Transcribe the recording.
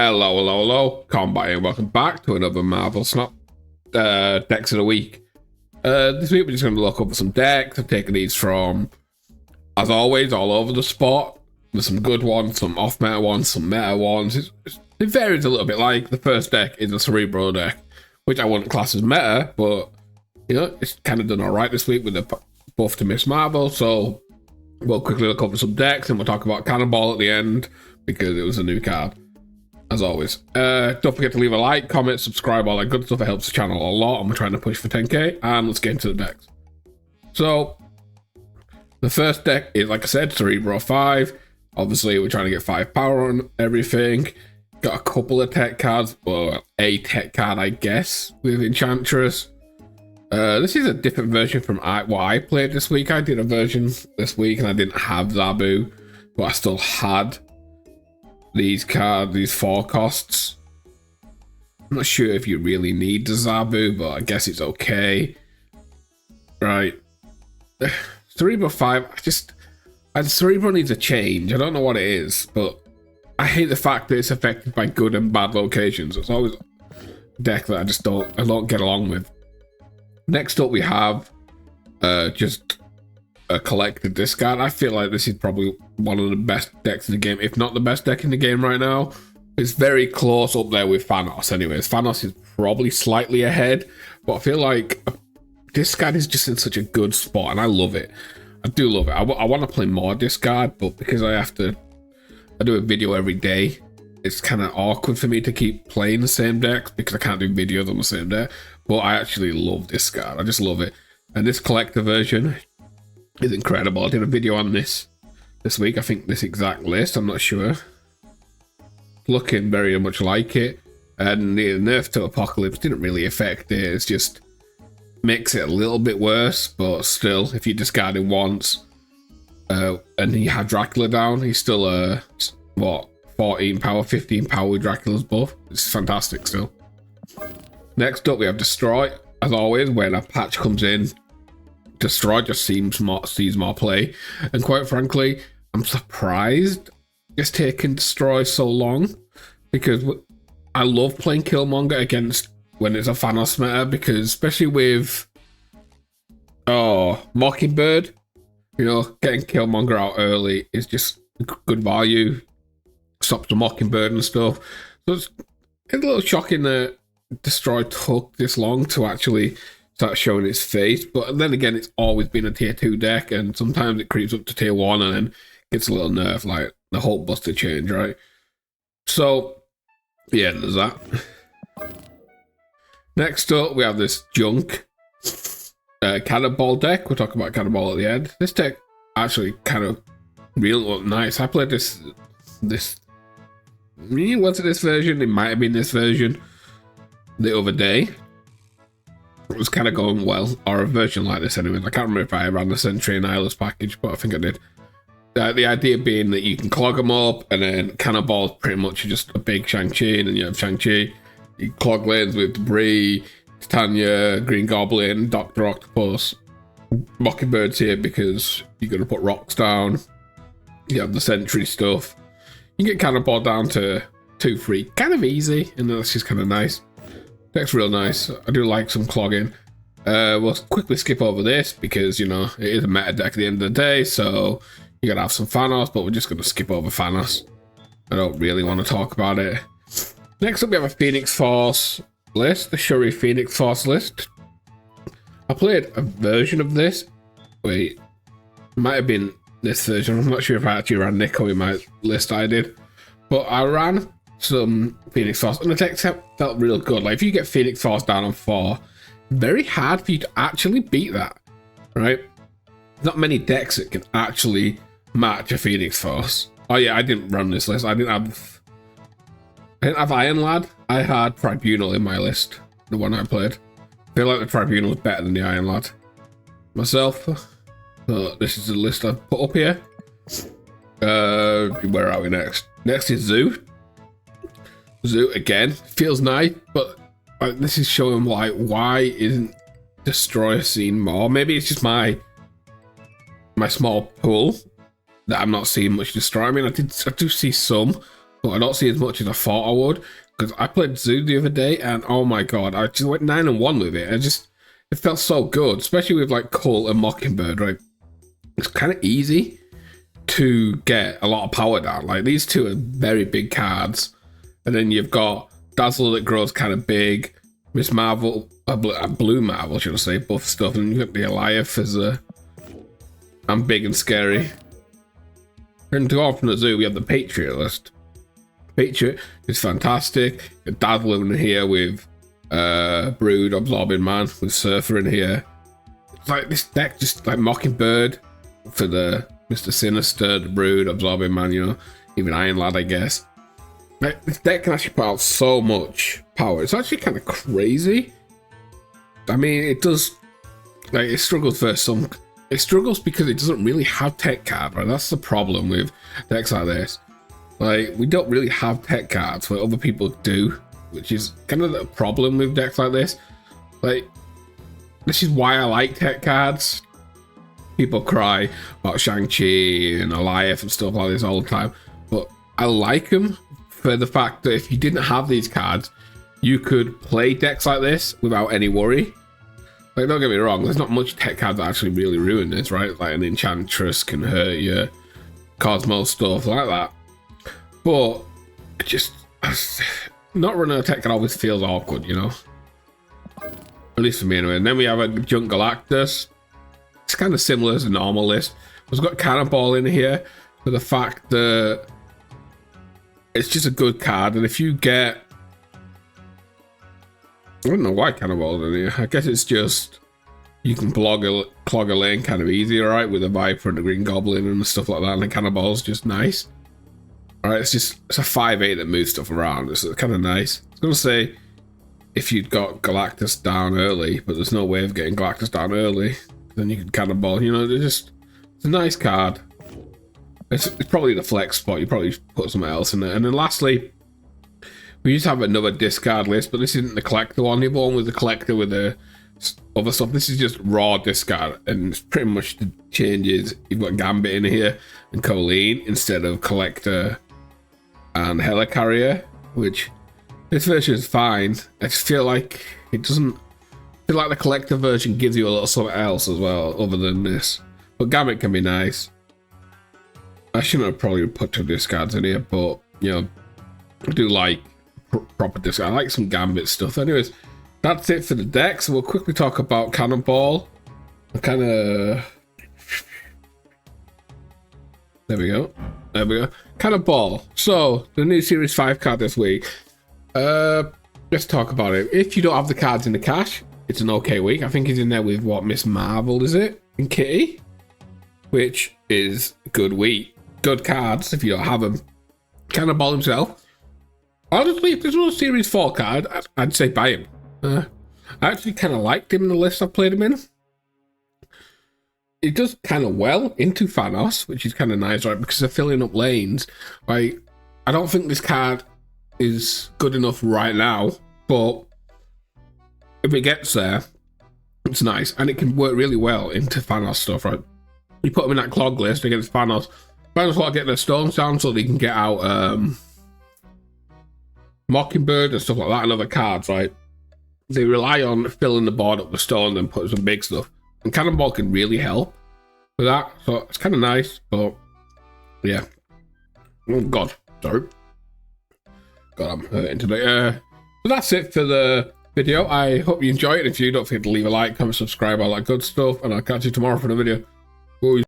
Hello, Combat here. Welcome back to another Marvel Snap decks of the week. This week we're just going to look over some decks. I've taken these from, as always, all over the spot. There's some good ones, some off-meta ones, some meta ones. It varies a little bit. Like the first deck is a Cerebro deck, which I wouldn't class as meta, but you know, it's kind of done alright this week with the buff to Miss Marvel. So we'll quickly look over some decks and we'll talk about Cannonball at the end because it was a new card. As always, don't forget to leave a like, comment, subscribe, all that good stuff. It helps the channel a lot, and we're trying to push for 10k. And let's get into the decks. So, the first deck is, like I said, Cerebro 5. Obviously, we're trying to get 5 power on everything. Got a couple of tech cards, or a tech card, I guess, with Enchantress. This is a different version from what I played this week. I did a version this week, and I didn't have Zabu, but I still had these cards, these 4 costs. I'm not sure if you really need the Zabu, but I guess it's okay. Right. Cerebro 5, Cerebro needs a change. I don't know what it is, but I hate the fact that it's affected by good and bad locations. It's always a deck that I don't get along with. Next up we have just a collected discard. I feel like this is probably one of the best decks in the game, if not the best deck in the game right now. It's very close up there with Thanos anyways. Thanos is probably slightly ahead, but I feel like discard is just in such a good spot and I love it. I do love it. I want to play more discard, but because I do a video every day, it's kind of awkward for me to keep playing the same decks because I can't do videos on the same day. But I actually love discard. I just love it. And this collector version is incredible. I did a video on this week. I think this exact list, I'm not sure. Looking very much like it. And the nerf to Apocalypse didn't really affect it. It's just makes it a little bit worse, but still, if you discard it once and you have Dracula down, he's still what, 14 power, 15 power with Dracula's buff. It's fantastic still. Next up we have Destroy. As always, when a patch comes in, Destroy just sees more play, and quite frankly, I'm surprised it's taken Destroy so long, because I love playing Killmonger against when it's a Thanos meta, because especially with Mockingbird, you know, getting Killmonger out early is just good value, stops the Mockingbird and stuff. So it's a little shocking that Destroy took this long to actually start showing its face, but then again, it's always been a tier 2 deck, and sometimes it creeps up to tier 1 and then gets a little nerf, like the Hulk Buster change, right? So yeah, there's that. Next up we have this junk Cannonball deck. We'll talk about Cannonball at the end. This deck actually kind of really looked nice. I played this was it this version? It might have been this version the other day. It was kind of going well, or a version like this anyway. I can't remember if I ran the Sentry and Eyeless package, but I think I did. The idea being that you can clog them up, and then Cannonball's pretty much just a big Shang-Chi, and then you have Shang-Chi. You clog lanes with Debris, Titania, Green Goblin, Dr. Octopus. Mockingbird's here because you're going to put rocks down. You have the Sentry stuff. You get Cannonball down to 2-3. Kind of easy, and that's just kind of nice. Deck's real nice. I do like some clogging. We'll quickly skip over this because, you know, it is a meta deck at the end of the day, so you gotta have some Thanos, but we're just gonna skip over Thanos. I don't really want to talk about it. Next up we have a Phoenix Force list, the Shuri Phoenix Force list. I played a version of this. Wait, it might have been this version. I'm not sure if I actually ran Nico in my list I did, but I ran some Phoenix Force, and the deck felt real good. Like if you get Phoenix Force down on 4, very hard for you to actually beat that, right? Not many decks that can actually match a Phoenix Force. Oh yeah, I didn't run this list. I didn't have Iron Lad. I had Tribunal in my list, the one I played. I feel like the Tribunal was better than the Iron Lad myself. So this is the list I've put up here. Where are we next? Next is Zoo. Zoo again feels nice, but this is showing like why isn't Destroyer seen more? Maybe it's just my small pool that I'm not seeing much Destroy. I mean, I do see some, but I don't see as much as I thought I would, because I played Zoo the other day, and oh my god, I just went 9-1 with it. It felt so good, especially with like Cult and Mockingbird, right? It's kind of easy to get a lot of power down. Like, these two are very big cards, and then you've got Dazzler that grows kind of big, Miss Marvel, Blue Marvel, should I say, buff stuff, and you've got the Eliath as I'm big and scary. And to go off from the Zoo, we have the Patriot list. Patriot is fantastic. Got Dazzler in here with Brood, Absorbing Man, with Surfer in here. It's like this deck, just like Mockingbird for the Mr. Sinister, the Brood, Absorbing Man, you know, even Iron Lad, I guess. Like, this deck can actually put out so much power. It's actually kind of crazy. I mean, it does, like, it struggles for some. It struggles because it doesn't really have tech card, right? That's the problem with decks like this. Like, we don't really have tech cards where other people do, which is kind of the problem with decks like this. Like, this is why I like tech cards. People cry about Shang-Chi and Eliath and stuff like this all the time, but I like them for the fact that if you didn't have these cards, you could play decks like this without any worry. Like, don't get me wrong, there's not much tech cards that actually really ruin this, right? Like an Enchantress can hurt you, Cosmo stuff like that. But just not running a tech card always feels awkward, you know? At least for me anyway. And then we have a Junk Galactus. It's kind of similar as a normal list. We've got Cannonball in here for the fact that it's just a good card. And if you get, I don't know why Cannonball's in here. I guess it's just you can clog a lane kind of easy, alright, with a Viper and a Green Goblin and stuff like that. And the Cannonball's just nice. Alright, it's a 5/8 that moves stuff around. It's kind of nice. I was gonna say if you'd got Galactus down early, but there's no way of getting Galactus down early, then you can Cannonball. You know, it's a nice card. It's probably the flex spot. You probably put something else in there. And then lastly, we just have another discard list, but this isn't the collector one. The other one was the collector with the other stuff. This is just raw discard, and it's pretty much the changes. You've got Gambit in here and Colleen instead of collector and Helicarrier, which this version is fine. I just feel like it doesn't. I feel like the collector version gives you a little something else as well, other than this. But Gambit can be nice. I shouldn't have probably put 2 discards in here, but you know, I do like proper discard. I like some Gambit stuff. Anyways, that's it for the deck. So we'll quickly talk about Cannonball. Kind of. There we go. Cannonball. So the new Series 5 card this week. Let's talk about it. If you don't have the cards in the cache, it's an okay week. I think he's in there with what, Miss Marvel, is it? And Kitty, which is a good week. Good cards if you don't have them. Cannonball himself. Honestly, if there's no Series 4 card, I'd say buy him. I actually kind of liked him in the list I played him in. It does kind of well into Thanos, which is kind of nice, right? Because they're filling up lanes. Right? I don't think this card is good enough right now, but if it gets there, it's nice. And it can work really well into Thanos stuff, right? You put him in that clog list against Thanos. Thanos want to get their stones down so they can get out Mockingbird and stuff like that and other cards, right? They rely on filling the board up with stones and putting some big stuff. And Cannonball can really help with that. So it's kind of nice, but yeah. Oh God, sorry. God, I'm hurting today. So that's it for the video. I hope you enjoyed it. If you don't forget to leave a like, comment, subscribe, all that good stuff. And I'll catch you tomorrow for the video. Bye.